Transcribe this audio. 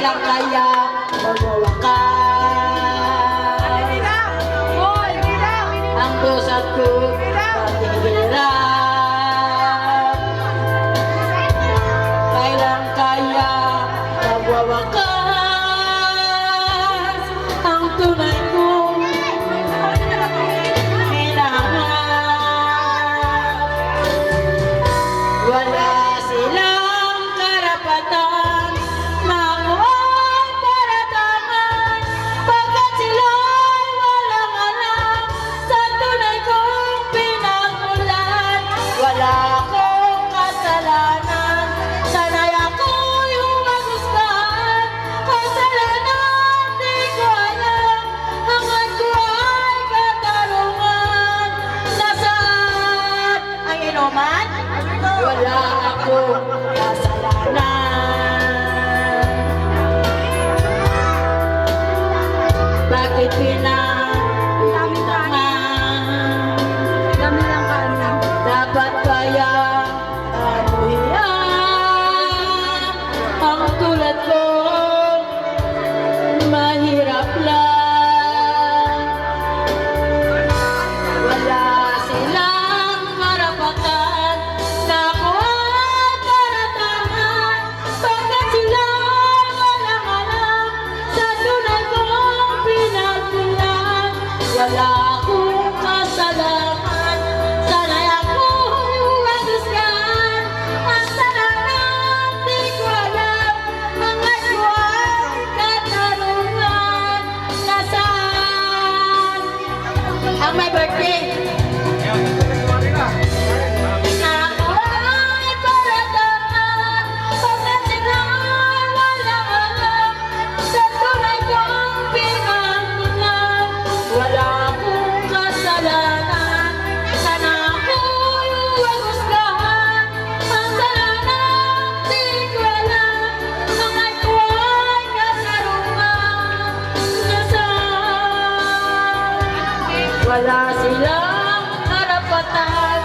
Kailan kaya magwawakas ang puso't ko paghihirap? Kailan kaya magwawakas ang tunay kong hinahanap? Wala silang karapatan na ako ay paratangan, pagkat sila'y walang alam sa tunay kong pinagmulan. Wala akong kasalanan, sana'y ako'y huwagusgahan. Kasalanan di ko alam, hangad ko ay katarungan. Nasaan ang inuman? Wala akong kasalanan. Bakit pinag-itangan? Dapat kaya anuhin ang tulad ko? Mahirap lang. Wala silang karapatan na ako ay paratangan, pagkat sila'y walang alam sa tunay kong pinagmulan. Wala akong kasalanan, sana'y ako'y huwagusgahan. Ang salanan di ko alam, hangad ko ay katarungan. Nasaan ang may birthday? Ako ay paratangan, pagkat sila'y walang alam sa tunay kong pinagmulan. Wala akong kasalanan, sana ako'y huwagusgahan. Ang salanan di ko alam, hangad ko ay katarungan. Nasaan? Wala silang karapatan